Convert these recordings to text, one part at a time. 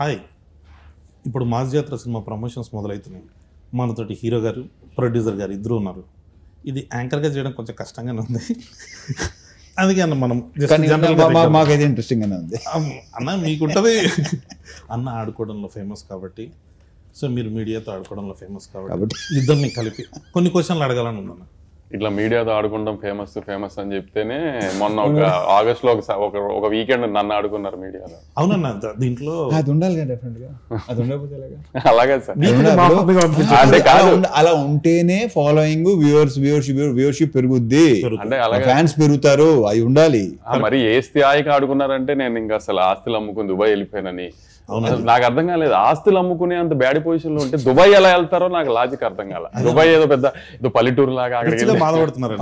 Hi, ఇప్పుడు mass జాతర cinema promotions మొదలవుతున్నాయి. మనతోటి హీరో గారు, ప్రొడ్యూసర్ గారు ఇద్దరు ఉన్నారు. ఇది యాంకర్గా చేయడం కొంచెం కష్టంగానే ఉంది. అందుకే అన్న మనం మాకైతే ఇంట్రెస్టింగ్గానే ఉంది. అన్న మీకుంటుంది అన్న ఆడుకోవడంలో ఫేమస్ కాబట్టి, సో మీరు మీడియాతో ఆడుకోవడంలో ఫేమస్ కాబట్టి ఇద్దరిని కలిపి కొన్ని క్వశ్చన్లు అడగాలని ఉందన్న. ఇట్లా మీడియాతో ఆడుకుంటాం ఫేమస్ అని చెప్తేనే మొన్న ఒక ఆగస్ట్ లో ఒక వీకెండ్ నన్ను ఆడుకున్నారు మీడియాలో. అవునన్న, దీంట్లో అది ఉండాలి కదా, డెఫినెట్ గా అది ఉండకపోతే అలాగే సార్. అంటే అలా ఉంటేనే ఫాలోయింగ్ వ్యూవర్షిప్ పెరుగుద్ది, అంటే అలాగే ఫ్యాన్స్ పెరుగుతారు, అవి ఉండాలి. మరి ఏ స్థాయికి ఆడుకున్నారంటే నేను ఇంకా అసలు ఆస్తులు అమ్ముకుని దుబాయ్ వెళ్ళిపోయానని. నాకు అర్థం కాలేదు, ఆస్తులు అమ్ముకునే అంత బ్యాడ్ పొజిషన్ లో ఉంటే దుబాయ్ ఎలా వెళ్తారో నాకు లాజిక్ అర్థం కాల. దుబాయ్ ఏదో పెద్ద పల్లెటూరు లాగా అక్కడికి బాధపడుతున్నారు.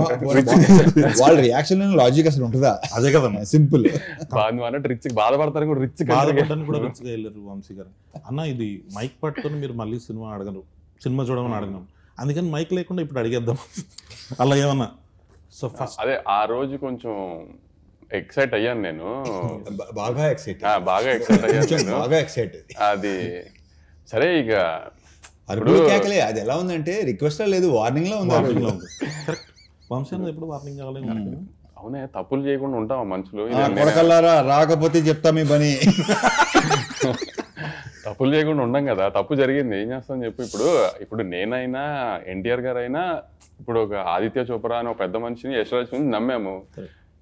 వాళ్ళ రియాక్షన్ లాజిక్ అసలు ఉంటుందా? అదే కదా సింపుల్. అన్నట్టు రిచ్ బాధపడతారు కూడా, రిచ్ కూడా రిచ్గా వెళ్ళారు వంశీ గారు. అన్న ఇది మైక్ పట్టుకొని మీరు మళ్ళీ సినిమా చూడమని అడగను, అందుకని మైక్ లేకుండా ఇప్పుడు అడిగేద్దాం అలా ఏమన్నా. సో ఫస్ట్ అదే ఆ రోజు కొంచెం ఎక్సైట్ అయ్యాను నేను, బాగా ఎక్సైట్ అయ్యాను. అది సరే, ఇక కేకలే అది ఎలా ఉందంటే రిక్వెస్ట్ లేదు, వార్నింగ్ లో ఉంది. వంశీ ఎప్పుడు వార్నింగ్ కావాలి. అవునే, తప్పులు చేయకుండా ఉంటావా మనుషులు? రాకపోతే చెప్తా మీ పని. తప్పులు చేయకుండా ఉండం కదా, తప్పు జరిగింది ఏం చేస్తాం చెప్పు. ఇప్పుడు నేనైనా ఎన్టీఆర్ గారు అయినా ఇప్పుడు ఒక ఆదిత్య చోప్రా అని ఒక పెద్ద మనిషిని యశ్వరాజ్ నమ్మాము.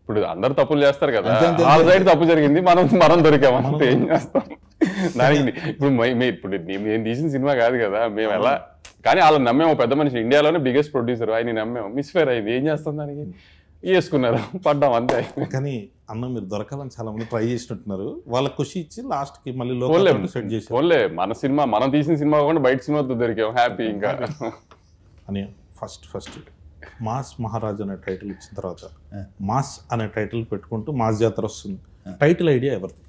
ఇప్పుడు అందరు తప్పులు చేస్తారు కదా, వాళ్ళ సైడ్ తప్పు జరిగింది, మనం దొరికాము అంతే. ఏం చేస్తాం దానికి? ఇప్పుడు నేను తీసిన సినిమా కాదు కదా, మేము ఎలా కానీ వాళ్ళని నమ్మాము. పెద్ద మనిషి, ఇండియాలోనే బిగ్గెస్ట్ ప్రొడ్యూసర్, ఆయన నమ్మాము. మిస్ఫేర్ అయింది, ఏం చేస్తాం దానికి? వేసుకున్నారు, పడ్డాం అంతే. కానీ అన్న మీరు దొరకాలని చాలా మంది ట్రై చేసినట్టున్నారు, వాళ్ళ ఖుషి ఇచ్చి లాస్ట్ కి మళ్ళీ సెట్ చేసి ఓన్లే మన సినిమా, మనం తీసిన సినిమా కాకుండా బయట సినిమాతో దొరికాం, హ్యాపీ. ఇంకా అని ఫస్ట్ మాస్ మహారాజ్ అనే టైటిల్ ఇచ్చిన తర్వాత మాస్ అనే టైటిల్ పెట్టుకుంటూ మాస్ జాతర వస్తుంది. టైటిల్ ఐడియా ఎవరిది?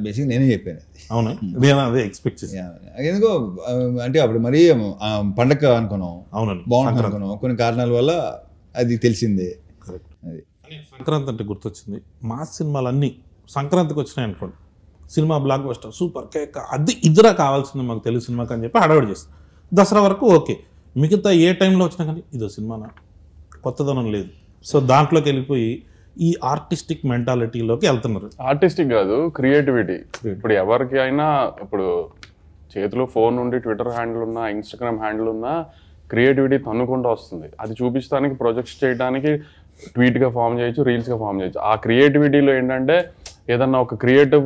బేసిక్ నేనే చెప్పాను. అవునా? నేను అదే ఎక్స్పెక్ట్ చేశాను. ఎందుకో అంటే అప్పుడు మరీ పండగ అనుకున్నాం, అవునండి బాగుంటుంది అనుకున్నాం, కొన్ని కారణాల వల్ల అది తెలిసిందే. కరెక్ట్. అది సంక్రాంతి అంటే గుర్తొచ్చింది. మాస్ సినిమాలన్నీ సంక్రాంతికి వచ్చినాయి అనుకోండి, cinema block buster super cake, అది ఇద్దరా కావాల్సింది మాకు తెలుగు సినిమాకి అని చెప్పి హడావిడి చేస్తాం. దసరా వరకు ఓకే, మిగతా ఏ టైంలో వచ్చినా కానీ ఇదో సినిమానా, కొత్తదనం లేదు. సో దాంట్లోకి వెళ్ళిపోయి ఈ ఆర్టిస్టిక్ మెంటాలిటీలోకి వెళ్తున్నారు. ఆర్టిస్టిక్ కాదు, క్రియేటివిటీ. ఇప్పుడు ఎవరికి అయినా ఇప్పుడు చేతిలో ఫోన్ ఉండి ట్విట్టర్ హ్యాండిల్ ఉన్నా, ఇన్స్టాగ్రామ్ హ్యాండిల్ ఉన్నా, క్రియేటివిటీ తన్నుకుంటూ వస్తుంది. అది చూపించడానికి, ప్రొజెక్ట్స్ చేయడానికి ట్వీట్గా ఫామ్ చేయొచ్చు, రీల్స్గా ఫామ్ చేయొచ్చు. ఆ క్రియేటివిటీలో ఏంటంటే ఏదన్నా ఒక క్రియేటివ్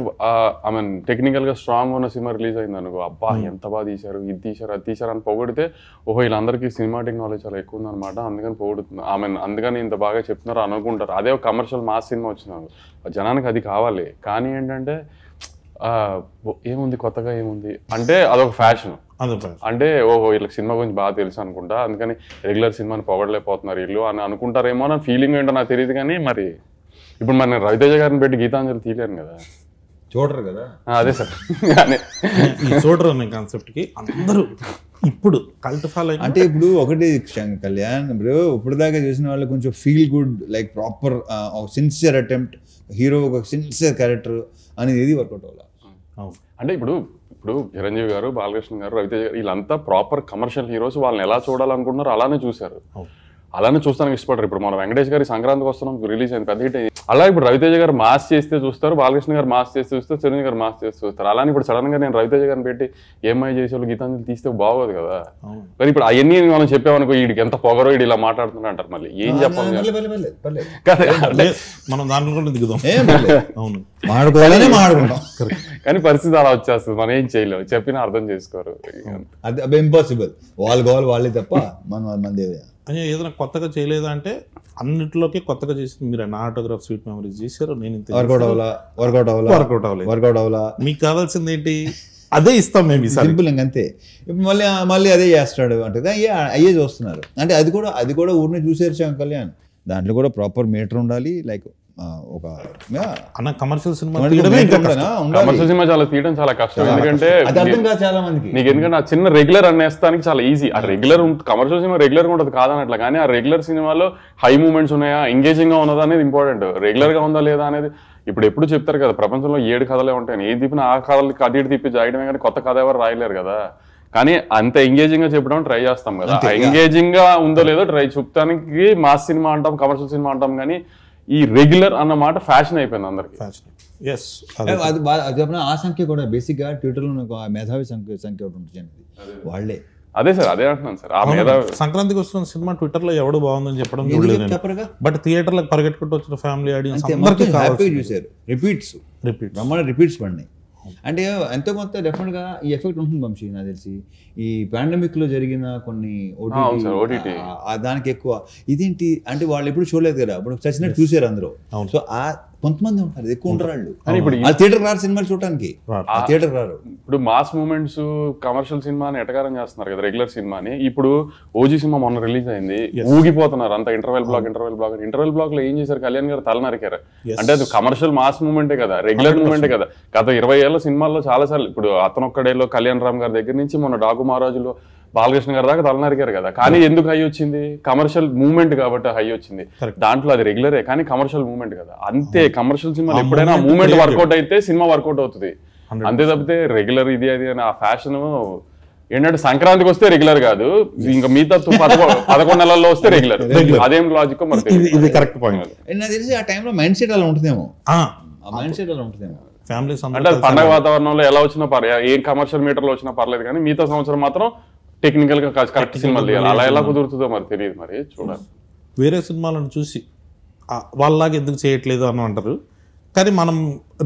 ఐ మీన్ టెక్నికల్గా స్ట్రాంగ్ ఉన్న సినిమా రిలీజ్ అయింది అనుకో, అబ్బా ఎంత బాగా తీశారు, ఇది తీశారు, అది తీశారు అని పొగిడితే, ఓహో వీళ్ళందరికీ సినిమాటిక్ నాలెడ్జ్ చాలా ఎక్కువ ఉందన్నమాట, అందుకని పొగుడుతుంది, ఐ మీన్ అందుకని ఇంత బాగా చెప్తున్నారు అనుకుంటారు. అదే ఒక కమర్షియల్ మాస్ సినిమా వచ్చినారు, జనానికి అది కావాలి. కానీ ఏంటంటే ఏముంది కొత్తగా, ఏముంది అంటే అదొక ఫ్యాషన్. అంటే ఓహో వీళ్ళకి సినిమా గురించి బాగా తెలుసు అనుకుంటా, అందుకని రెగ్యులర్ సినిమాని పొగడలేకపోతున్నారు వీళ్ళు అని అనుకుంటారేమో నా ఫీలింగ్ ఏంటో నాకు తెలియదు. కానీ మరి ఇప్పుడు మన రవితేజ గారిని పెట్టి గీతాంజలి తీయలేను కదా, చూడరు కదా. అదే సార్, చూడరు అనే కాన్సెప్ట్కి అందరూ ఇప్పుడు కల్ట్ ఫాలో. అంటే ఇప్పుడు ఒకటి కళ్యాణ్, ఇప్పుడు దాకా చూసిన వాళ్ళు కొంచెం feel good, like proper sincere attempt, hero ఒక సిన్సియర్ క్యారెక్టర్ అనేది ఏది వర్కౌట్ అవ్వాలి. అంటే ఇప్పుడు చిరంజీవి గారు, బాలకృష్ణ గారు, రవితేజ గారు వీళ్ళంతా ప్రాపర్ కమర్షియల్ హీరోస్. వాళ్ళని ఎలా చూడాలనుకుంటున్నారు అలానే చూశారు, అలానే చూస్తానికి ఇష్టపడరు. ఇప్పుడు మన వెంకటేష్ గారి సంక్రాంతికి వస్తున్నాం రిలీజ్ అయింది, పెద్ద హిట్ అయింది. అలా ఇప్పుడు రవితేజ గారు మాస్ చేస్తే చూస్తారు, బాలకృష్ణ గారు మాస్ చేస్తే చూస్తారు, చిరంజీవి గారు మాస్ చేస్తే చూస్తారు. అలానే ఇప్పుడు సడన్ గా నేను రవితేజ గారిని పెట్టి ఏమై చేసేవాళ్ళు గీతాంజలి తీస్తే బాగోదు కదా. కానీ ఇప్పుడు అవన్నీ మనం చెప్పామనుకో, వీడికి ఎంత పొగరో, వీడు ఇలా మాట్లాడుతున్నా అంటారు, మళ్ళీ ఏం చెప్పాలి? మనం దాంట్లో దిగుదాం, కానీ పరిస్థితి అలా వచ్చేస్తుంది, మనం ఏం చేయలేము, చెప్పినా అర్థం చేసుకోరు. అది ఇంపాసిబుల్, వాళ్ళు కావాలి వాళ్ళే తప్ప మన అని. ఏదైనా కొత్తగా చేయలేదా అంటే అన్నింటిలోకి కొత్తగా చేసింది మీరు. నా ఆటోగ్రాఫ్ స్వీట్ మెమరీస్ చేశారు, నేను వర్కౌట్ అవ్వలా. మీకు కావాల్సింది ఏంటి, అదే ఇస్తాం మేము, సింపుల్ అంతే. ఇప్పుడు మళ్ళీ అదే చేస్తాడు అంటే అయ్యే చూస్తున్నారు. అంటే అది కూడా ఊరిని చూసేసాం కళ్యాణ్, దాంట్లో కూడా ప్రాపర్ మీటర్ ఉండాలి. లైక్ ఒక కమర్షియల్ సినిమా చాలా తీయడం చాలా కష్టం, ఎందుకంటే చాలా మందికి నీకు ఎందుకంటే ఆ చిన్న రెగ్యులర్ అనేస్తానికి చాలా ఈజీ. ఆ రెగ్యులర్ కమర్షియల్ సినిమా రెగ్యులర్ గా ఉంటుంది కాదనట్లా, కానీ ఆ రెగ్యులర్ సినిమాలో హై మూమెంట్స్ ఉన్నాయా, ఎంగేజింగ్ గా ఉన్నదా అనేది ఇంపార్టెంట్. రెగ్యులర్ గా ఉందా లేదా అనేది ఇప్పుడు ఎప్పుడు చెప్తారు కదా ప్రపంచంలో 7 కథలే ఉంటాయని, ఏ తిప్పిన ఆ కథలకి అటు ఇటు తిప్పి జాయడమే కానీ కొత్త కథ ఎవరు రాయలేరు కదా. కానీ అంత ఎంగేజింగ్ గా చెప్పడం ట్రై చేస్తాం కదా, ఎంగేజింగ్ గా ఉందో లేదో ట్రై చూపడానికి మాస్ సినిమా అంటాం, కమర్షియల్ సినిమా అంటాం, కానీ ఈ రెగ్యులర్ అన్న మాట ఫ్యాషన్ అయిపోయింది అందరికి. అది ఆ సంఖ్య కూడా బేసిక్ గా ట్విట్టర్ లో మేధావి సంఖ్య ఒకటి ఉంటుంది వాళ్ళే. అదే సార్, అదే అంటున్నాను సార్. ఆ మీద సంక్రాంతికి వస్తున్న సినిమా ట్విట్టర్ లో ఎవడు బాగుందని చెప్పడం చూడలేదు, బట్ థియేటర్లకు పరిగెట్టుకుంటూ వచ్చిన ఫ్యామిలీ ఆడియన్స్ అందరికీ చూసారు. రిపీట్స్ పడినాయి అంటే ఎంతో కొంత డెఫినెట్ గా ఈ ఎఫెక్ట్ ఉంటుంది వంశీ. నాకు తెలిసి ఈ పాండమిక్ లో జరిగిన కొన్ని ఓటీటీ దానికి ఎక్కువ ఇదేంటి అంటే వాళ్ళు ఎప్పుడు చూడలేదు కదా, ఇప్పుడు చచ్చినట్టు చూసారు అందరూ. సో ఆ కొంతమంది ఉంటారు, ఎక్కువ ఉంటారు వాళ్ళు. ఇప్పుడు థియేటర్ రారు సినిమాలు చూడటానికి, థియేటర్ రారు. ఇప్పుడు మాస్ మూమెంట్స్ కమర్షియల్ సినిమాని ఎటకారం చేస్తున్నారు కదా రెగ్యులర్ సినిమాని. ఇప్పుడు ఓజీ సినిమా మొన్న రిలీజ్ అయింది, ఊగిపోతున్నారు అంత ఇంటర్వెల్ బ్లాక్ లో ఏం చేశారు, కళ్యాణ్ గారు తల నరికారు. అంటే అది కమర్షియల్ మాస్ మూమెంటే కదా, రెగ్యులర్ మూమెంటే కదా. గత 20 ఏళ్ళ సినిమాల్లో చాలా సార్లు, ఇప్పుడు అతనొక్కడేలో కళ్యాణ్ రామ్ గారి దగ్గర నుంచి మొన్న డాకు మహారాజులో బాలకృష్ణ గారి దాకా తల నరికారు కదా. కానీ ఎందుకు హై వచ్చింది, కమర్షియల్ మూవ్మెంట్ కాబట్టి హై వచ్చింది. దాంట్లో అది రెగ్యులరే కానీ కమర్షియల్ మూవ్మెంట్ కదా. అంతే, కమర్షియల్ సినిమా ఎప్పుడైనా మూవ్మెంట్ వర్కౌట్ అయితే సినిమా వర్కౌట్ అవుతుంది, అంతే తప్పితే రెగ్యులర్ ఇది అది అని ఆ ఫ్యాషన్ ఏంటంటే సంక్రాంతికి వస్తే రెగ్యులర్ కాదు, ఇంకా మిగతా 11 నెలల్లో వస్తే రెగ్యులర్. అదేం లాజిక్ మరి ఇది కరెక్ట్ పాయింట్. నాకు తెలిసి ఆ టైంలో మైండ్ సెట్ అలా ఉంటుందేమో, మైండ్ సెట్ అలా ఉంటుందేమో. ఫ్యామిలీస్ అంటే పండగ వాతావరణంలో ఎలా వచ్చినా పర్లేదు, ఏ కమర్షియల్ మీటర్ లో వచ్చినా పర్లేదు, కానీ మిగతా సంవత్సరం మాత్రం టెక్నికల్ గా కరెక్ట్ సినిమాలు తీయాలి. అలా ఎలా కుదురుతుందో మరి తెలియదు, మరి చూడాలి. వేరే సినిమాలను చూసి వాళ్ళలాగా ఎందుకు చేయట్లేదు అని అంటారు, కానీ మనం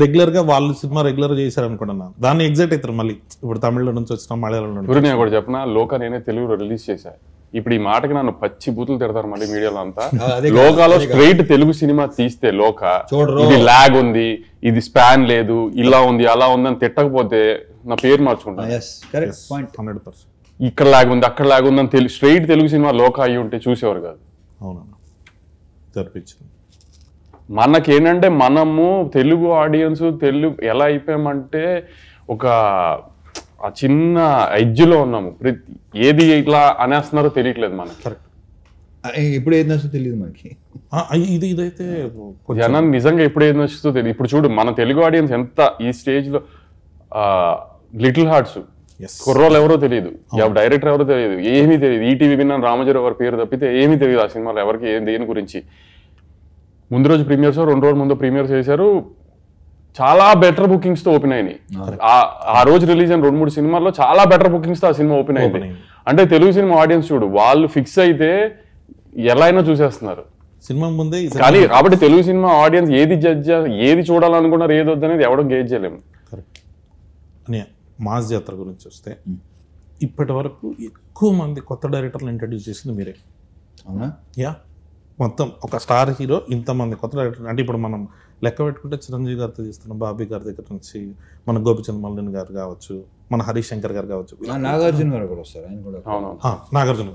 రెగ్యులర్గా వాళ్ళు సినిమా రెగ్యులర్ చేశారు అనుకుంటున్నాను, దాన్ని ఎగ్జైట్ అవుతారు. మళ్ళీ ఇప్పుడు తమిళ నుంచి వచ్చిన మలయాళం నుంచి నేను కూడా చెప్పిన లోక నేనే తెలుగులో రిలీజ్ చేశా. ఇప్పుడు ఈ మాటకి నన్ను పచ్చి బూతులు తిడతారు మళ్ళీ మీడియాలో అంతా. లోకాలో స్ట్రైట్ తెలుగు సినిమా తీస్తే లోక ఇది లాగ్ ఉంది, ఇది స్పాన్ లేదు, ఇలా ఉంది అలా ఉంది అని తిట్టకపోతే నా పేరు మార్చుకుంటాను. 100% ఇక్కడ లాగ్ ఉంది అక్కడ లాగ్ ఉంది అని స్ట్రైట్ తెలుగు సినిమా లోక అయ్యి ఉంటే చూసేవారు కాదు. అవునన్నా జరిపించింది. మనకేంటంటే మనము తెలుగు ఆడియన్స్ తెలుగు ఎలా అయిపోయామంటే ఒక ఆ చిన్న ఎడ్జ్లో ఉన్నాము, ఏది ఇట్లా అనేస్తున్నారో తెలియట్లేదు మనకి. ఇప్పుడు ఏది నచ్చుతో తెలియదు మనకి. ఇదైతే జనం నిజంగా ఎప్పుడు ఏది నచ్చుతో తెలియదు. ఇప్పుడు చూడు మన తెలుగు ఆడియన్స్ ఎంత ఈ స్టేజ్ లో లిటిల్ హార్ట్స్ కుర్రోళ్ళు ఎవరో తెలియదు, డైరెక్టర్ ఎవరో తెలియదు, ఏమీ తెలియదు. ఈటీవీ విన్నాను రామజీరావు గారి పేరు తప్పితే ఏమీ తెలియదు ఆ సినిమాలో ఎవరికి దేని గురించి. ముందు రోజు ప్రీమియర్స్ 2 రోజుల ముందు ప్రీమియర్స్ చేశారు, చాలా బెటర్ బుకింగ్స్ తో ఓపెన్ అయినాయి. ఆ రోజు రిలీజ్ అయిన 2-3 సినిమాల్లో చాలా బెటర్ బుకింగ్స్ తో ఆ సినిమా ఓపెన్ అయింది. అంటే తెలుగు సినిమా ఆడియన్స్ చూడు వాళ్ళు ఫిక్స్ అయితే ఎలా అయినా చూసేస్తున్నారు సినిమా ముందే. కానీ కాబట్టి తెలుగు సినిమా ఆడియన్స్ ఏది చూడాలనుకున్నారు ఏది వద్దనేది ఎవడో గేజ్ చేయలేము. కరెక్ట్. మాస్ జాతర గురించి వస్తే ఇప్పటి వరకు ఎక్కువ మంది కొత్త డైరెక్టర్లు ఇంట్రడ్యూస్ చేసింది మీరే. అవునా? యా, మొత్తం ఒక స్టార్ హీరో ఇంతమంది కొత్త డైరెక్టర్. అంటే ఇప్పుడు మనం లెక్క పెట్టుకుంటే చిరంజీవి గారితో తీస్తున్నాం, బాబీ గారి దగ్గర నుంచి మన గోపిచంద్ మల్లిన్ గారు కావచ్చు, మన హరీష్ శంకర్ గారు కావచ్చు, నాగార్జున గారు కూడా వస్తారు. ఆయన కూడా నాగార్జున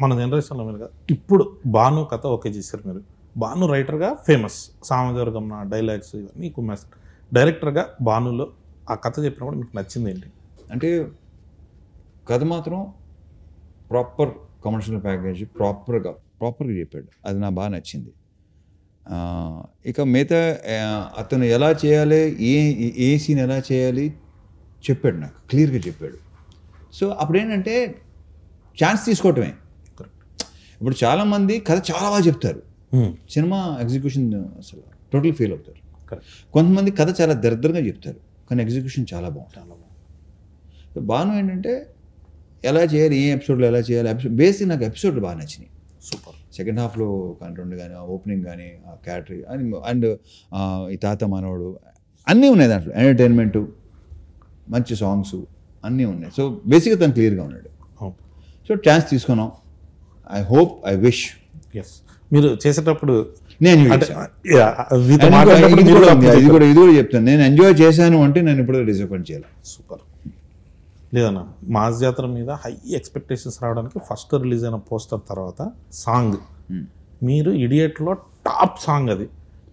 మన జనరేషన్లో మీరుగా. ఇప్పుడు భాను కథ ఓకే చేశారు మీరు. భాను రైటర్గా ఫేమస్, సామజవర్గం డైలాగ్స్ ఇవన్నీ కుమ్మేస్తారు. డైరెక్టర్గా భానులో ఆ కథ చెప్పినప్పుడు మీకు నచ్చింది ఏంటి? అంటే కథ మాత్రం ప్రాపర్ కమర్షియల్ ప్యాకేజ్ ప్రాపర్గా చెప్పాడు, అది నాకు బాగా నచ్చింది. ఇక మిగతా అతను ఎలా చేయాలి, ఏ సీన్ ఎలా చేయాలి చెప్పాడు, నాకు క్లియర్గా చెప్పాడు. సో అప్పుడేంటంటే ఛాన్స్ తీసుకోవటమే. ఇప్పుడు చాలామంది కథ చాలా బాగా చెప్తారు, సినిమా ఎగ్జిక్యూషన్ అసలు టోటల్ ఫెయిల్ అవుతారు. కొంతమంది కథ చాలా దరిద్రంగా చెప్తారు కానీ ఎగ్జిక్యూషన్ చాలా బాగుంటుంది. బాను ఏంటంటే ఎలా చేయాలి, ఏ ఎపిసోడ్లో ఎలా చేయాలి, బేసిక్ నాకు ఎపిసోడ్లు బాగా నచ్చినాయి. సూపర్. సెకండ్ హాఫ్లో కంటెంట్ కానీ ఓపెనింగ్ కానీ క్యాటరీ అండ్ ఈ తాత మనవడు అన్నీ ఉన్నాయి దాంట్లో, ఎంటర్టైన్మెంటు మంచి సాంగ్స్ అన్నీ ఉన్నాయి. సో బేసిక్గా తను క్లియర్గా ఉన్నాడు. సో ఛాన్స్ తీసుకున్నాం. I hope, I wish. Yes, మీరు చేసేటప్పుడు నేను ఇది కూడా చెప్తాను, నేను ఎంజాయ్ చేశాను అంటే నేను ఇప్పుడు డిసప్పాయింట్ చేయాలి. సూపర్. లేదన్నా, మాస్ జాతర మీద హై ఎక్స్పెక్టేషన్స్ రావడానికి ఫస్ట్ రిలీజ్ అయిన పోస్టర్ తర్వాత సాంగ్, మీరు ఇడియట్లో టాప్ సాంగ్ అది,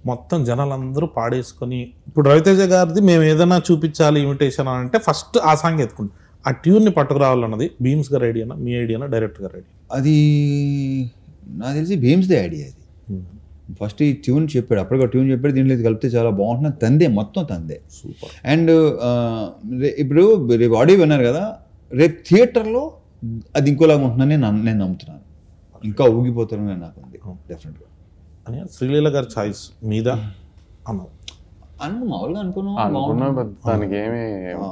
మొత్తం జనాలందరూ పాడేసుకొని, ఇప్పుడు రవితేజ గారిది మేము ఏదైనా చూపించాలి ఇమిటేషన్ అంటే ఫస్ట్ ఆ సాంగ్ ఎత్తుకుంటాం. ఆ ట్యూన్ని పట్టుకురావాలన్నది భీమ్స్ గారి ఐడియానా, మీ ఐడియానా, డైరెక్టర్ గారి ఐడియా? అది నాకు తెలిసి భీమ్స్దే ఐడియా. అది ఫస్ట్ ఈ ట్యూన్ చెప్పాడు, అప్పటికి ట్యూన్ చెప్పాడు, దీంట్లో ఇది కలిపితే చాలా బాగుంటుంది, తందే మొత్తం తందే. సూపర్. అండ్ ఇప్పుడు రేపు ఆడియో విన్నారు కదా, రేపు థియేటర్లో అది ఇంకోలాగా ఉంటుందని నేను నమ్ముతున్నాను. ఇంకా ఊగిపోతారని నాకు ఉంది డెఫినెట్గా. అని శ్రీలీల గారి చాయిస్ మీద అన్నారు మామూలుగా అనుకున్నాం, దానికి ఏమి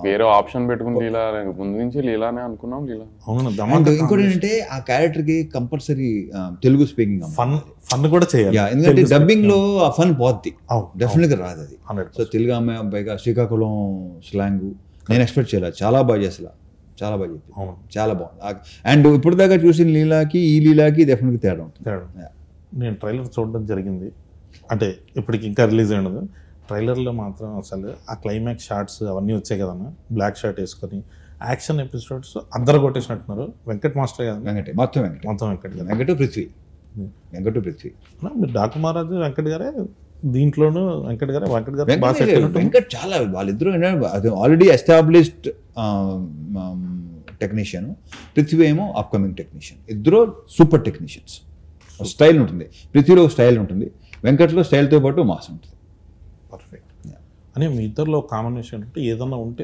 వేరే ఆప్షన్ పెట్టుకుని లీలా ముందు నుంచి లీలానే అనుకున్నాం. లీలా అవును. ఇంకోటి ఏంటంటే ఆ క్యారెక్టర్కి కంపల్సరీ తెలుగు స్పీకింగ్ ఫన్ కూడా చేయాలి. ఎందుకంటే డబ్బింగ్ లో ఆ ఫన్ పోద్ది, డెఫినెట్గా రాదు అది. సో తెలుగు ఆమె పైగా శ్రీకాకుళం స్లాంగ్ నేను ఎక్స్పెక్ట్ చేయలేదు, చాలా బాగా చేసలా, చాలా బాగా చెప్పి, చాలా బాగుంది. అండ్ ఇప్పుడు దాకా చూసిన లీలాకి ఈ లీలాకి డెఫినెట్గా తేడా ఉంటుంది. నేను ట్రైలర్ చూడడం జరిగింది, అంటే ఇప్పటికి ఇంకా రిలీజ్ అయినది. ట్రైలర్లో మాత్రం అసలు ఆ క్లైమాక్స్ షార్ట్స్ అవన్నీ వచ్చాయి కదన్నా, బ్లాక్ షర్ట్ వేసుకొని యాక్షన్ ఎపిసోడ్స్ అందరు కొట్టేసినట్టున్నారు. వెంకట్ మాస్టర్ కదా, మొత్తం వెంకట్ పృథ్వీ. మీరు డాకు మహారాజు వెంకట్ గారే దీంట్లోనూ, వెంకట్ గారు వెంకట్ చాలా, వాళ్ళిద్దరూ ఆల్రెడీ ఎస్టాబ్లిష్డ్ టెక్నీషియన్, పృథ్వీ ఏమో అప్కమింగ్ టెక్నీషియన్. ఇద్దరు సూపర్ టెక్నీషియన్స్. స్టైల్ ఉంటుంది, పృథ్వీలో స్టైల్ ఉంటుంది, వెంకట్లో స్టైల్తో పాటు మాస్ ఉంటుంది. పర్ఫెక్ట్. అని మీ ఇద్దరిలో కాంబినేషన్ అంటే ఏదన్నా ఉంటే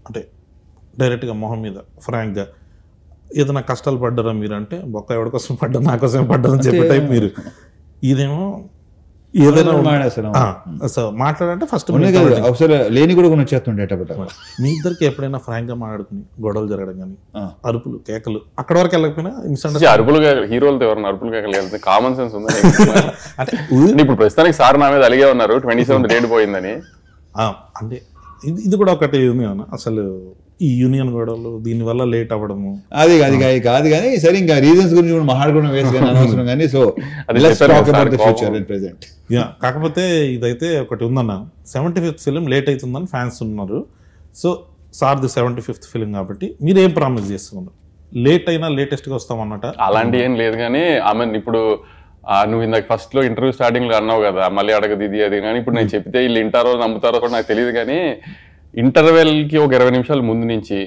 అంటే డైరెక్ట్గా మొహం మీద ఫ్రాంక్గా ఏదైనా కష్టాలు పడ్డారా మీరు అంటే, బొక్క ఎవరి కోసం పడ్డా, నా కోసం పడ్డారని చెప్పే టైప్ మీరు. ఇదేమో ఏదైనా మాట్లాడంటే ఫస్ట్ లేని కూడా వచ్చేస్తుండే. మీ ఇద్దరికి ఎప్పుడైనా ఫ్రాంక్ గా మాట్లాడుకుని గొడవలు జరగడం కానీ, అరుపులు కేకలు అక్కడ వరకు వెళ్ళకపోయినా అరుపులు హీరోలతో ఎవరైనా అరుపులు కేకలు కామన్ సెన్స్ ఉంది అంటే ఇప్పుడు ప్రస్తుతానికి సార్ నా మీద అలిగే ఉన్నారు 27 డేట్ పోయిందని. అంటే ఇది కూడా ఒకటి ఉంది అన్న, అసలు ఈ యూనియన్ గొడవలు దీని వల్ల లేట్ అవ్వడము అది కాదు కానీ సరే, ఇంకా రీజన్స్ గురించి కూడా మాట్లాడుకోవడం వేస్ట్ కానీ అనవసరం కానీ. సో కాకపోతే ఇదైతే ఒకటి ఉందన్న, 75th ఫిలిం లేట్ అవుతుందని ఫ్యాన్స్ ఉన్నారు. సో సార్ది 75th ఫిలిం కాబట్టి మీరు ఏం ప్రామిస్ చేస్తున్నారు? లేట్ అయినా లేటెస్ట్గా వస్తామన్నట అలాంటి ఏం లేదు కానీ, ఆమె ఇప్పుడు నువ్వు ఇందాక ఫస్ట్ లో ఇంటర్వ్యూ స్టార్టింగ్ లో అన్నావు కదా, మళ్ళీ అడగదు ఇది అది కానీ, ఇప్పుడు నేను చెప్తే వీళ్ళు వింటారో నమ్ముతారో కూడా నాకు తెలియదు కానీ, ఇంటర్వెల్ కి ఒక 20 నిమిషాల ముందు నుంచి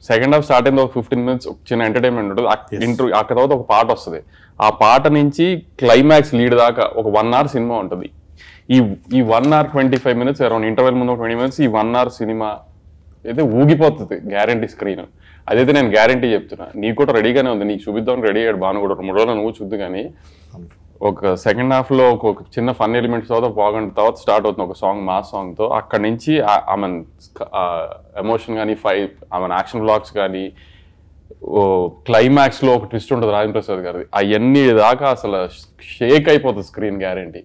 సెకండ్ హాఫ్ స్టార్ట్ అయింది, ఒక 15 minutes చిన్న ఎంటర్టైన్మెంట్ ఉంటుంది. ఇంటర్వ్యూ అక్కడ తర్వాత ఒక పాట వస్తుంది, ఆ పాట నుంచి క్లైమాక్స్ లీడ్ దాకా ఒక 1 hour సినిమా ఉంటుంది. ఈ 1 hour 25 minutes అరౌండ్, ఇంటర్వెల్ ముందు 20 minutes, ఈ 1 hour సినిమా అయితే ఊగిపోతుంది గ్యారంటీ స్క్రీన్. అదైతే నేను గ్యారంటీ చెప్తున్నా. నీకు కూడా రెడీగానే ఉంది, నీకు చూపిద్దామని రెడీ అయ్యాడు బాను కూడా, 3 రోజులు నువ్వు చూద్దు. కానీ ఒక సెకండ్ హాఫ్ లో ఒక చిన్న ఫన్ ఎలిమెంట్స్ తర్వాత బాగుంటుంది, తర్వాత స్టార్ట్ అవుతుంది ఒక సాంగ్, మాస్ సాంగ్ తో. అక్కడి నుంచి ఆమె ఎమోషన్ కానీ, ఆమె యాక్షన్ బ్లాగ్స్ కానీ, క్లైమాక్స్ లో ఒక ట్విస్ట్ ఉంటుంది రాజేంద్ర ప్రసాద్ గారిది, అవన్నీ దాకా అసలు షేక్ అయిపోతుంది screen guarantee.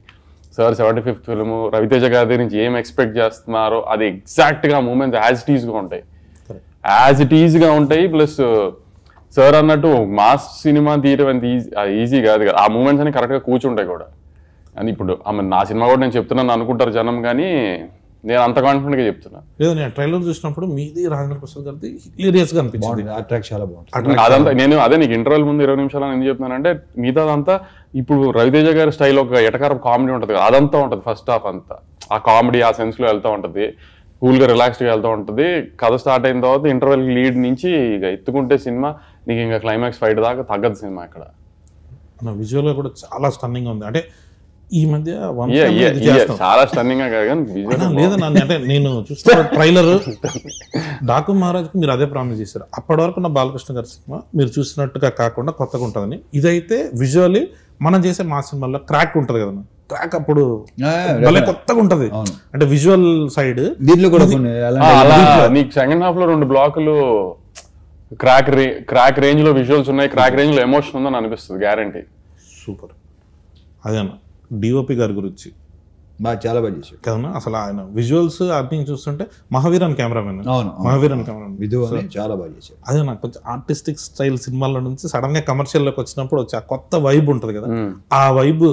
Sir 75th film, Raviteja గారి నుంచి ఏం ఎక్స్పెక్ట్ చేస్తున్నారో అది ఎగ్జాక్ట్ గా మూమెంట్స్ యాజ్ ఇట్ ఈజ్ గా ఉంటాయి. ప్లస్ సార్ అన్నట్టు మాస్ సినిమా తీయడం అంత ఈజీ కాదు కదా, ఆ మూమెంట్స్ అని కరెక్ట్ గా కూర్చుంటాయి కూడా. అని ఇప్పుడు నా సినిమా కూడా నేను చెప్తున్నాను అనుకుంటారు జనం, కానీ నేను అంత కాన్ఫిడెంట్ గా చెప్తున్నా. లేదు, నేను ట్రైలర్ చూసినప్పుడు మీది రాజేంద్ర ప్రసాద్ గారిది హిలేరియస్ గా అనిపించింది, చాలా బాగుంది. అదంతా నేను అదే నీకు ఇంటర్వెల్ ముందు 20 నిమిషాలు ఎందుకు చెప్తున్నానంటే, మిగతాదంతా ఇప్పుడు రవితేజ గారి స్టైల్ ఒక ఎటకారం కామెడీ ఉంటుంది కదా, అదంతా ఉంటుంది. ఫస్ట్ హాఫ్ అంతా ఆ కామెడీ ఆ సెన్స్ లో వెళ్తూ ఉంటుంది, కూల్ గా రిలాక్స్డ్ గా వెళ్తూ ఉంటుంది. కథ స్టార్ట్ అయిన తర్వాత ఇంటర్వెల్ లీడ్ నుంచి ఇక ఎత్తుకుంటే సినిమా నీకు ఇంకా క్లైమాక్స్ ఫైట్ దాకా తగ్గదు సినిమా. ఇక్కడ విజువల్ గా కూడా చాలా స్టన్నింగ్ ఉంది. అంటే ఈ మధ్య చాలా స్టన్నింగ్ గా కాదు లేదన్నా, అంటే నేను చూస్తున్న ట్రైలర్ డాకు మహారాజ్కి మీరు అదే ప్రామిస్ చేశారు. అప్పటి వరకు నా బాలకృష్ణ గారి సినిమా మీరు చూసినట్టుగా కాకుండా కొత్తగా ఉంటుందని. ఇదైతే విజువల్లీ మనం చేసే మా సినిమాలో క్రాక్ ఉంటుంది కదన్నా, క్రాక్ అప్పుడు భలే కొత్తగా ఉంటది. అంటే విజువల్ సైడ్ దీంట్లో కూడా నీకు సెకండ్ హాఫ్ లో 2 బ్లాకులు క్రాక్ రేంజ్ లో విజువల్స్ ఉన్నాయి, క్రాక్ రేంజ్ లో ఎమోషన్ ఉందని అనిపిస్తుంది గ్యారంటీ. సూపర్. అదేనా డిఓపి గారి గురించి చాలా బాగా చేశాడు కదన్నా. అసలు ఆయన విజువల్స్ అన్ని చూస్తుంటే మహావీరన్ కెమెరామెన్, మహావీరన్ కెమెరామెన్ చాలా బాగా చేశాడు. అదే నాకు కొంచెం ఆర్టిస్టిక్ స్టైల్ సినిమాల నుంచి సడన్ గా కమర్షియల్ లోకి వచ్చినప్పుడు వచ్చి ఆ కొత్త వైబ్ ఉంటది కదా, ఆ వైబ్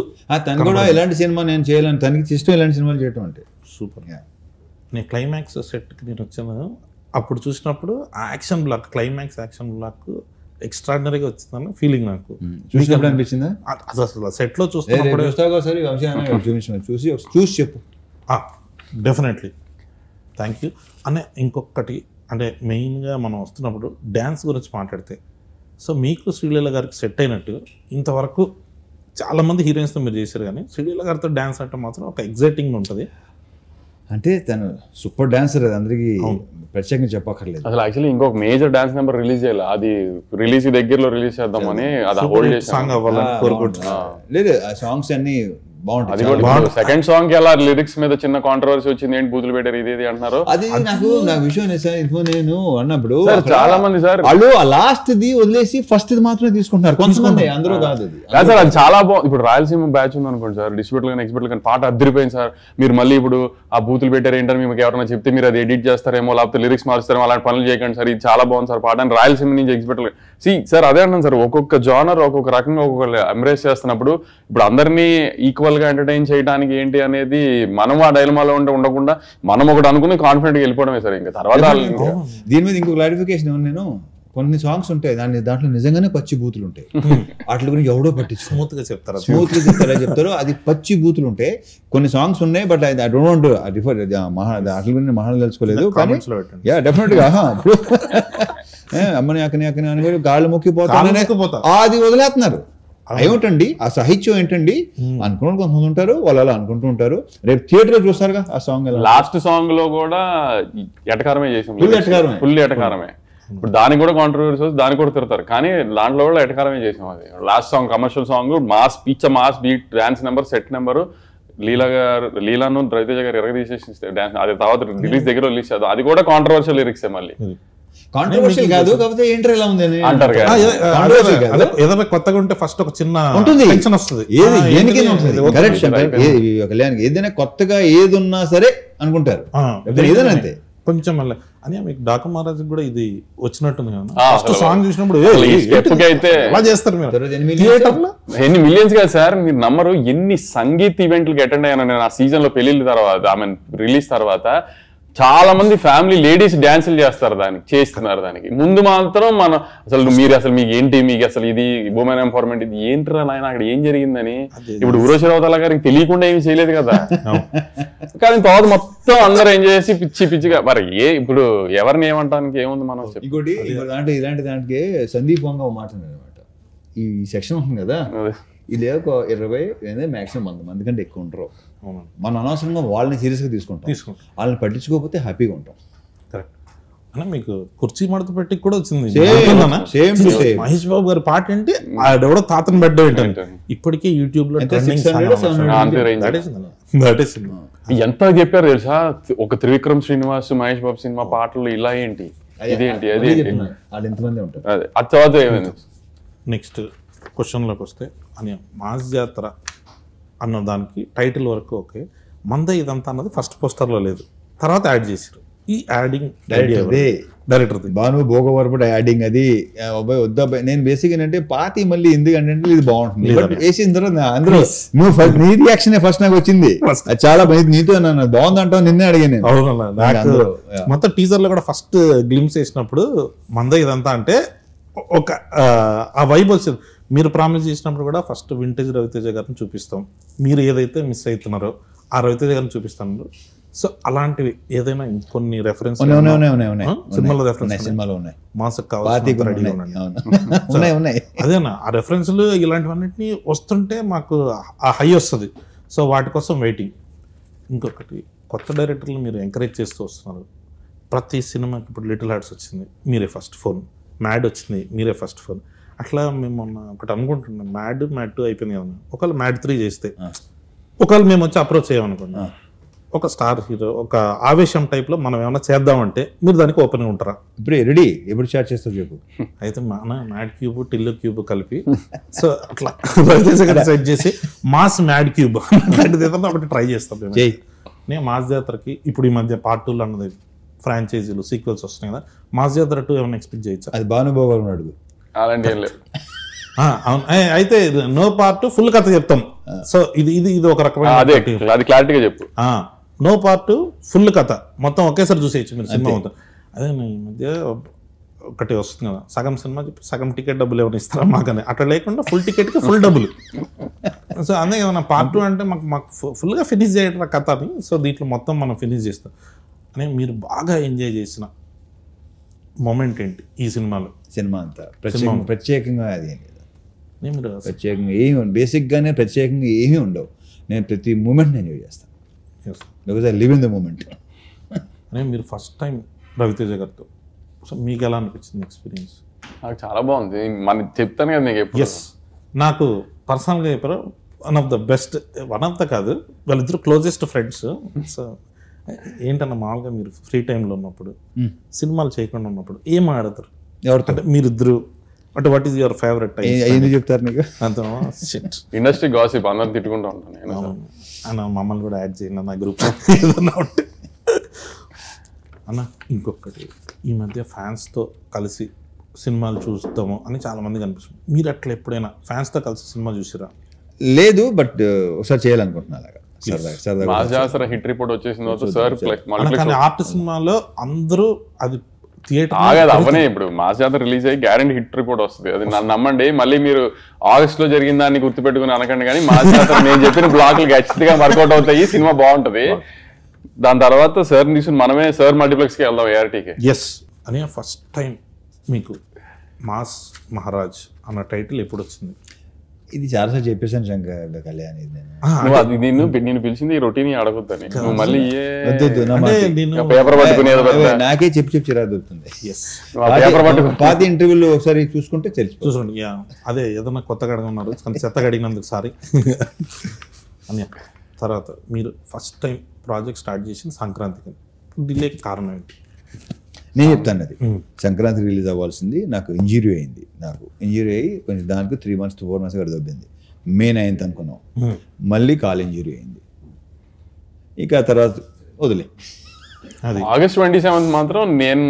తను కూడా ఎలాంటి సినిమా నేను చేయాలని, తనకి ఇష్టం ఇలాంటి సినిమాలు చేయటం అంటే. సూపర్. నేను క్లైమాక్స్ సెట్కి నేను వచ్చాను, అప్పుడు చూసినప్పుడు ఆ action block, climax action block ఎక్స్ట్రాడినరీగా వచ్చిందని ఫీలింగ్ నాకు. చూసినప్పుడు అనిపించిందా? అసలు సెట్ లో చూస్తున్నప్పుడు చూసి చెప్పు. డెఫినెట్లీ, థ్యాంక్ యూ అనే. ఇంకొకటి అంటే మెయిన్గా మనం వస్తున్నప్పుడు డ్యాన్స్ గురించి మాట్లాడితే, సో మీకు శ్రీలీల గారికి సెట్ అయినట్టు ఇంతవరకు చాలా మంది హీరోయిన్స్తో మీరు చేశారు, కానీ శ్రీలీల గారితో డ్యాన్స్ అంటే మాత్రం ఒక ఎగ్జైటింగ్ ఉంటుంది. అంటే తను సూపర్ డాన్సర్, అది అందరికీ ప్రత్యేకంగా చెప్పక్కర్లేదు. అసలు యాక్చువల్లీ ఇంకొక మేజర్ డాన్స్ నెంబర్ రిలీజ్ చేయాలి, అది రిలీజ్ దగ్గరలో రిలీజ్ చేద్దామని అది హోల్డ్ చేసాం. సాంగ్ అవ్వాలని కోరుకుంటున్నా. లేదు ఆ సాంగ్స్ అన్ని బాగుంటాయి. అది కూడా సెకండ్ సాంగ్ కి అలా లిరిక్స్ మీద చిన్న కాంట్రవర్సీ వచ్చింది, ఏంటి బూతులు పెట్టారు ఇది అంటున్నారు. అది నాకు విషయం సార్, నేను అన్నప్పుడు చాలా మంది సార్ వాళ్ళు ఆ లాస్ట్ ది వదిలేసి ఫస్ట్ ఇది మాత్రమే తీసుకుంటున్నారు కొంతమంది, అందరూ కాదు అది. సార్ అది చాలా బాగుంది. ఇప్పుడు రాయలసీమ బ్యాచ్ ఉంది అనుకోండి సార్, డిస్ట్రిబ్యూటర్ కానీ ఎక్స్పర్ట్ కానీ పాట అద్దరిపోయింది సార్. మీరు మళ్ళీ ఇప్పుడు ఆ బూతులు పెట్టారు ఏంటని మీకు ఎవరైనా చెప్తే మీరు అది ఎడిట్ చేస్తారేమో, లేకపోతే లిరిక్స్ మారుస్తారేమో, అలాంటి పనులు చేయకండి సార్, ఇది చాలా బాగుంది సార్ పాట అని రాయలసీమ నుంచి ఎక్స్పర్ట్. సార్ అదే అంటాను సార్, ఒక్కొక్క జానర్ ఒక్కొక్క రకంగా ఒక్కొక్క ఎంబ్రేస్ చేస్తున్నప్పుడు ఇప్పుడు అందరినీ ఈక్వల్ గా ఎంటర్టైన్ చేయడానికి ఏంటి అనేది మనం ఆ డైలమాలో ఉండకుండా మనం ఒకటి అనుకుని కాన్ఫిడెంట్ గా వెళ్ళిపోవడమే సార్. ఇంకా తర్వాత దీని మీద ఇంకో క్లారిఫికేషన్ ఏమన్నా, నేను కొన్ని సాంగ్స్ ఉంటాయి దాంట్లో నిజంగానే పచ్చి బూతులు ఉంటాయి, వాటి గురించి ఎవడో పట్టించు స్మూత్ గా చెప్తారు, చెప్తారు అది పచ్చి బూతులు ఉంటాయి. కొన్ని సాంగ్స్ ఉన్నాయి, but I don't want refer వాటి గురించి మహాన్ తెలుసుకోలేదు, కానీ యా డెఫినెట్ గా అమ్మని అక్కని అక్కని అని గాళ్ళు మొక్కిపోతా అది వదిలేస్తున్నారు. ఏమిటండి ఆ సాహిత్యం ఏంటండి అనుకున్న కొంతమంది ఉంటారు, వాళ్ళు అలా అనుకుంటూ ఉంటారు. రేపు థియేటర్ లో చూస్తారుగా ఆ సాంగ్, లాస్ట్ సాంగ్ లో కూడా ఎటకారమే చేసాం, ఫుల్ ఎటకారమే. ఇప్పుడు దానికి కూడా కాంట్రవర్సీ వస్తుంది, దానికి కూడా తిడతారు, కానీ దాంట్లో కూడా ఎటకారమే చేసాం. అది last song commercial song, mass పిచ్చ mass beat, dance number, set number, లీలాను రవితేజ గారు ఎరగదీసేసి డాన్స్, అది తర్వాత రిలీజ్ దగ్గర రిలీజ్ చేద్దాం, అది కూడా కాంట్రవర్షియల్ లిరిక్స్ మళ్ళీ. కాంట్రవర్షియల్ కాదు, కాకపోతే ఏంటర్ ఎలా ఉంది అంటారు. ఏదైనా కొత్తగా ఉంటే ఫస్ట్ ఒక చిన్న ఉంటుంది, టెన్షన్ వస్తుంది, కళ్యాణ్ ఏదైనా కొత్తగా ఏది ఉన్నా సరే అనుకుంటారు, ఏదైనా అంతే కొంచెం మళ్ళీ అని. మీకు డాకు మహారాజ్ కూడా ఇది వచ్చినట్టుంది కదా, ఫస్ట్ సాంగ్ చూసినప్పుడు అయితే అలా చేస్తారు మీరు ఎన్ని మిలియన్స్ కదా సార్, మీరు నమ్మరు ఎన్ని సంగీత్ ఈవెంట్లకి అటెండ్ అయ్యాను నేను ఆ సీజన్ లో పెళ్లిళ్ళ తర్వాత, ఐ మీన్ రిలీజ్ తర్వాత. చాలా మంది ఫ్యామిలీ లేడీస్ డాన్సులు చేస్తారు, చేస్తున్నారు. దానికి ముందు మాత్రం మనం అసలు మీకు ఏంటి, మీకు అసలు ఇది ఉమెన్ ఎంపవర్మెంట్, ఇది ఏంటి నాయన అక్కడ ఏం జరిగిందని. ఇప్పుడు ఊర్వశి రౌతల గారికి తెలియకుండా ఏమి చేయలేదు కదా, కానీ తర్వాత మొత్తం అందరూ ఎంజాయ్ చేసి పిచ్చిగా. మరి ఇప్పుడు ఎవరిని ఏమంటానికి ఏముంది మనం. ఇంకోటి ఇలాంటి దానికి సందీప్ వంగ మాట్లాడారు అనమాట, ఈ సెక్షన్ ఉంటుంది కదా, ఇది ఒక 20 మాక్సిమం 100 మంది కంటే ఎక్కువ ఉంటారు. మనం అనవసరంగా వాళ్ళని సీరియస్గా తీసుకుంటాం, వాళ్ళని పట్టించుకోకపోతే హ్యాపీగా ఉంటాం. కరెక్ట్ అన్న. మీకు కుర్చీ మడత పెట్టి కూడా వచ్చింది మహేష్ బాబు గారి పాట ఏంటి, ఆడెవడో తాతను బెడ్ ఏంటంటే ఇప్పటికే యూట్యూబ్ లో ఎంత చెప్పారు తెలుసా, ఒక త్రివిక్రమ్ శ్రీనివాస్ మహేష్ బాబు సినిమా పాటలు ఇలా ఏంటి, ఇదేంటి, అది ఎంతమంది ఉంటారు. అదే అది తర్వాత ఏమైంది. నెక్స్ట్ క్వశ్చన్లోకి వస్తే అని మాస్ జాతర అన్న దానికి టైటిల్ వరకు ఓకే, మంద ఇదంతా అన్నది ఫస్ట్ పోస్టర్లో లేదు, తర్వాత యాడ్ చేశారు. ఈ యాడింగ్ డైరెక్టర్ భాను భోగవరపుడు యాడింగ్ అది వద్దా. నేను బేసిక్ ఏంటంటే పాతి మళ్ళీ ఎందుకంటే ఇది బాగుంటుంది వేసిన తర్వాత అందరూ నీ రియాక్షన్ ఫస్ట్ నాకు వచ్చింది, చాలా నీతో నన్ను బాగుందంటావు, నిన్నే అడిగాను నేను. అవునన్నా, మొత్తం టీజర్ లో కూడా ఫస్ట్ గ్లిమ్స్ వేసినప్పుడు మంద ఇదంతా అంటే ఒక ఆ వైబ్ వచ్చింది. మీరు ప్రామిస్ చేసినప్పుడు కూడా ఫస్ట్ వింటేజ్ రవితేజ గారిని చూపిస్తాం, మీరు ఏదైతే మిస్ అవుతున్నారో ఆ రవితేజ గారిని చూపిస్తాను. సో అలాంటివి ఏదైనా కొన్ని రెఫరెన్స్ సినిమాలో రెఫరెన్స్ మాసకు కావాలి అదేనా, ఆ రెఫరెన్స్లు ఇలాంటివన్నిటిని వస్తుంటే మాకు ఆ హై వస్తుంది. సో వాటి కోసం వెయిటింగ్. ఇంకొకటి కొత్త డైరెక్టర్లు మీరు ఎంకరేజ్ చేస్తూ వస్తున్నారు. ప్రతి సినిమాకి ఇప్పుడు లిటిల్ హార్ట్స్ వచ్చింది, మీరే ఫస్ట్ ఫోన్, మ్యాడ్ వచ్చింది, మీరే ఫస్ట్ ఫోన్. అట్లా మేము మొన్న ఒకటి అనుకుంటున్నాం, మ్యాడ్ 2 అయిపోయింది కదా, ఒకవేళ మ్యాడ్ 3 చేస్తే, ఒకవేళ మేము వచ్చి అప్రోచ్ చేయమనుకున్నాం, ఒక స్టార్ హీరో ఒక ఆవేశం టైప్లో మనం ఏమైనా చేద్దామంటే మీరు దానికి ఓపెన్గా ఉంటారా? ఇప్పుడు రెడీ, ఎప్పుడు స్టార్ట్ చేస్తారు చెప్పు. అయితే మన మ్యాడ్ క్యూబ్ టిల్లు క్యూబ్ కలిపి సో అట్లా సెట్ చేసి మాస్ మ్యాడ్ క్యూబ్ అలాంటిది ఏదన్నా ఒకటి ట్రై చేస్తాం. నేను మాస్ జాతరకి ఇప్పుడు ఈ మధ్య పార్ట్ 2 అన్నది ఫ్రాంచైజీలు సీక్వెల్స్ వస్తున్నాయి కదా, మాస్ జాతర 2 ఏమైనా ఎక్స్పెక్ట్ చేయొచ్చా? అది భానుభావు అడుగు. అలాంటి ఏం లేదు. అవును, అయితే నో పార్ట్ ఫుల్ కథ చెప్తాం. సో ఇది ఒక రకమైన అది క్లారిటీగా చెప్పు. నో పార్ట్ ఫుల్ కథ మొత్తం ఒకేసారి చూసేయచ్చు మీరు సినిమా మొత్తం. అదే ఈ మధ్య ఒకటి వస్తుంది కదా, సగం సినిమా చెప్పి సగం టికెట్ డబ్బులు ఏమైనా ఇస్తారా మాకని, అట్లా లేకుండా ఫుల్ టికెట్కి ఫుల్ డబ్బులు. సో అందుకే ఏమన్నా పార్ట్ 2 అంటే మాకు ఫుల్గా ఫినిష్ చేయడం కథ అని. సో దీంట్లో మొత్తం మనం ఫినిష్ చేస్తాం అని. మీరు బాగా ఎంజాయ్ చేసిన మొమెంట్ ఏంటి ఈ సినిమాలో? సినిమా అంతా ప్రత్యేకంగా అది ఏం లేదు, మీరు ప్రత్యేకంగా ఏమి బేసిక్గానే ప్రత్యేకంగా ఏమీ ఉండవు. నేను ప్రతి మూమెంట్ ఎంజాయ్ చేస్తాను, because I live in the moment. అనే మీరు ఫస్ట్ టైం రవితేజ గారితో, సో మీకు ఎలా అనిపించింది ఎక్స్పీరియన్స్? నాకు చాలా బాగుంది. మన చెప్తాను కదా నీకు ఎప్పుడు. ఎస్, నాకు పర్సనల్గా చెప్పారు one of the best, one of the కాదు, వాళ్ళిద్దరు క్లోజెస్ట్ ఫ్రెండ్స్. సో ఏంటన్నా మామూలుగా మీరు ఫ్రీ టైంలో ఉన్నప్పుడు, సినిమాలు చేయకుండా ఉన్నప్పుడు ఏం ఆడతారు ఎవరితో? అంటే మీరిద్దరు, అంటే what is your favourite time? ఎందుకు చెప్తారు నీకు? అంత ఇండస్ట్రీ గాసిప్ అందరు తిట్టుకుంటూ ఉంటాను నేను. అన్న మమ్మల్ని కూడా యాడ్ చేయండి నా గ్రూప్ ఏదన్నా ఉంటే. అన్న ఇంకొకటి, ఈ మధ్య ఫ్యాన్స్తో కలిసి సినిమాలు చూస్తాము అని చాలా మంది కనిపిస్తుంది. మీరు అట్లా ఎప్పుడైనా ఫ్యాన్స్తో కలిసి సినిమా చూసిరా? లేదు, బట్ ఒకసారి చేయాలనుకుంటున్నా అలాగా, సరదాగా మాస్ జాతర హిట్ రిపోర్ట్ వచ్చేసిన తర్వాత సార్ కానీ ఆర్ట్ సినిమాలో అందరూ అది థియేటర్ ఆగదు అవనే. ఇప్పుడు మాస్ జాతర రిలీజ్ అయ్యి గ్యారెంటీ హిట్ రిపోర్ట్ వస్తుంది, అది నన్ను నమ్మండి. మళ్ళీ మీరు ఆగస్ట్ లో జరిగిన దాన్ని గుర్తుపెట్టుకుని అనకండి, కానీ మాస్ జాతర నేను చెప్పిన బ్లాక్లు ఖచ్చితంగా వర్కౌట్ అవుతాయి, సినిమా బాగుంటది. దాని తర్వాత సార్ తీసుకుని మనమే సార్ మల్టీప్లెక్స్ కి వెళ్దాం ఏఆర్టీకి. ఎస్ అని ఫస్ట్ టైం మీకు మాస్ మహారాజ్ అన్న టైటిల్ ఎప్పుడు వచ్చింది? ఇది చాలాసార్లు చెప్పేసాను శంకర్ కళ్యాణ్, ఇది నేను నువ్వు అది నేను పిలిచింది ఈ రొటీన్ అడగొద్దని, నువ్వు మళ్ళీ వద్దు నా మాట. పేపర్ పట్టుకునేది నాకే చెప్పి చిరాకు దొరుకుతుంది. పేపర్ పట్టుకు పాత ఇంటర్వ్యూలు ఒకసారి చూసుకుంటే తెలిసిపోతుంది. చూసుకోండి, అదే ఏదన్నా కొత్తగా అడగన్నారు, కానీ చెత్తగా అడిగినందుకు సారీ అని. తర్వాత మీరు ఫస్ట్ టైం ప్రాజెక్ట్ స్టార్ట్ చేసిన సంక్రాంతికి, డిలే కారణం ఏంటి? నేను చెప్తాను. అది సంక్రాంతి రిలీజ్ అవ్వాల్సింది, నాకు ఇంజురీ అయింది. నాకు ఇంజురీ అయ్యి కొంచెం దానికి 3 months to 4 months కూడా దొబ్బింది. మే 9th అనుకున్నాం, మళ్ళీ కాల్ ఇంజురీ అయింది. ఇక తర్వాత వదిలే. ఆగస్ట్ 27th మాత్రం నేను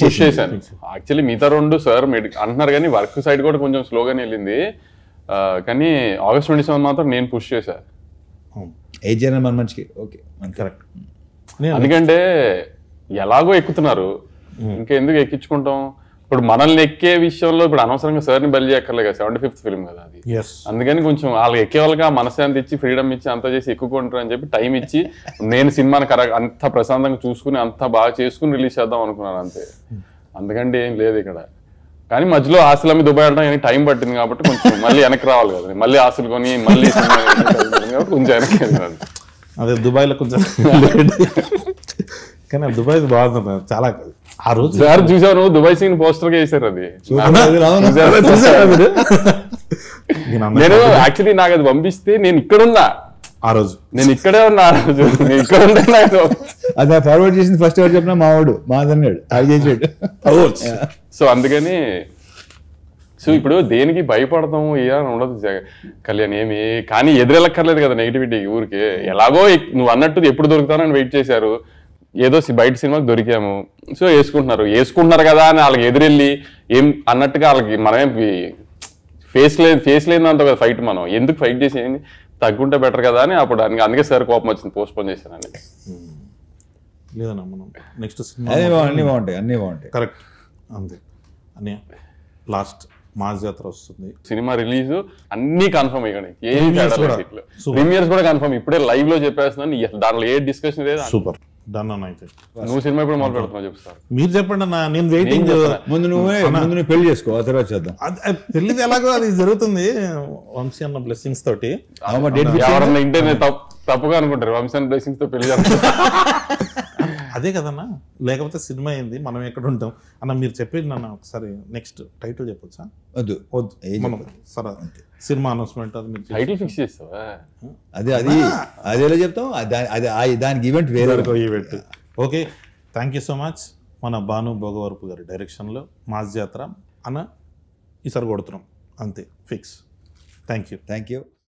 పుష్ చేశాను. యాక్చువల్లీ మిగతా 2 సార్ అంటున్నారు కానీ వర్క్ సైడ్ కూడా కొంచెం స్లోగానే వెళ్ళింది, కానీ ఆగస్ట్ 27th మాత్రం నేను పుష్ చేశాను. ఏ జనం మన మంచికి ఓకే కరెక్ట్. ఎందుకంటే ఎలాగో ఎక్కుతున్నారు, ఇంకెందుకు ఎక్కించుకుంటాం. ఇప్పుడు మనల్ని ఎక్కే విషయంలో ఇప్పుడు అనవసరంగా సార్ని బలి చేయక్కర్లే కదా, 75th ఫిల్మ్ కదా అది. అందుకని కొంచెం వాళ్ళకి ఎక్కే వాళ్ళకి మనశ్శాంతి ఇచ్చి ఫ్రీడమ్ ఇచ్చి అంతా చేసి ఎక్కుకుంటారు అని చెప్పి టైం ఇచ్చి నేను సినిమాని అంత ప్రశాంతంగా చూసుకుని అంత బాగా చేసుకుని రిలీజ్ చేద్దాం అనుకున్నాను అంతే. అందుకంటే ఏం లేదు ఇక్కడ. కానీ మధ్యలో ఆశలు అమ్మి దుబాయ్ వెళ్ళడం టైం పట్టింది కాబట్టి కొంచెం మళ్ళీ వెనక్కి రావాలి కదా, మళ్ళీ ఆశలు కొని మళ్ళీ కొంచెం వెనక్కి వెళ్ళాలి. అదే దుబాయ్లో కొంచెం కానీ దుబాయ్ బాగుంది చాలా. ఆ రోజు సార్ చూసాను దుబాయ్ సీన్ పోస్టర్ గా వేసారు, అది నేను యాక్చువల్లీ నాకు అది పంపిస్తే నేను ఇక్కడున్నా ఆ రోజు, నేను ఇక్కడే ఉన్నా ఆ రోజు, నేను ఇక్కడ ఉన్నా. అది ఫార్వర్డ్ చేసింది ఫస్ట్ ఎవరు చెప్పినా మావాడు మాదన్నాడు, అది చేసాడు. సో అందుకని సో ఇప్పుడు దేనికి భయపడతాము ఏమని ఉండదు కళ్యాణ్ ఏమి, కానీ ఎదురెళ్ళక్కర్లేదు కదా నెగిటివిటీ ఊరికి. ఎలాగో నువ్వు అన్నట్టు ఎప్పుడు దొరుకుతానని వెయిట్ చేశారు, ఏదో బయట సినిమాకి దొరికాము, సో వేసుకుంటున్నారు కదా అని వాళ్ళకి ఎదురెళ్ళి ఏం అన్నట్టుగా వాళ్ళకి మనమేం ఫేస్ లేదంత కదా ఫైట్. మనం ఎందుకు ఫైట్ చేసి తగ్గుంటే బెటర్ కదా అని అప్పుడు అందుకే సార్ కోపం వచ్చింది, పోస్ట్ పోన్ చేశానండి. లేదన్నా మనం నెక్స్ట్ సినిమా అన్నీ బాగుంటాయి కరెక్ట్ అంతే అని. లాస్ట్ మాస్ జాతర వస్తుంది, సినిమా రిలీజ్ అన్ని కన్ఫర్మ్ అయ్యాయి, ప్రీమియర్స్ కూడా కన్ఫర్మ్. ఇప్పుడే లైవ్ లో చెప్పేస్తున్నాను, దాంట్లో ఏ డిస్కషన్ లేదు. సూపర్ డన్ అన్న. అయితే నువ్వు సినిమా ఇప్పుడు మొదలు పెడుతున్నావు చెప్తారు, మీరు చెప్పండి అన్న, నేను వెయిటింగ్. ముందు నువ్వు పెళ్లి చేసుకో, ఆ తర్వాత చేద్దాం. పెళ్లిది ఎలాగో అది జరుగుతుంది వంశీ అన్న బ్లెస్సింగ్స్ తోటి. ఎవరన్నా ఇంటే తప్పుగా అనుకుంటారు వంశీ అన్న బ్లెస్సింగ్స్ తో పెళ్లి అదే కదన్నా, లేకపోతే సినిమా అయింది మనం ఎక్కడ ఉంటాం అన్న. మీరు చెప్పేది నన్ను ఒకసారి నెక్స్ట్ టైటిల్ చెప్పొచ్చా? వద్దు మనం సరే సినిమా అనౌన్స్మెంట్ అది మీరు టైటిల్ ఫిక్స్ చేస్తావా? అది ఎలా చెప్తాం, దానికి ఈవెంట్ వేరే event. Okay, thank you so much. మన భాను భోగవరపు గారి డైరెక్షన్లో మాస్ జాతర అన్న ఈసారి కొడుతున్నాం అంతే, ఫిక్స్. Thank you.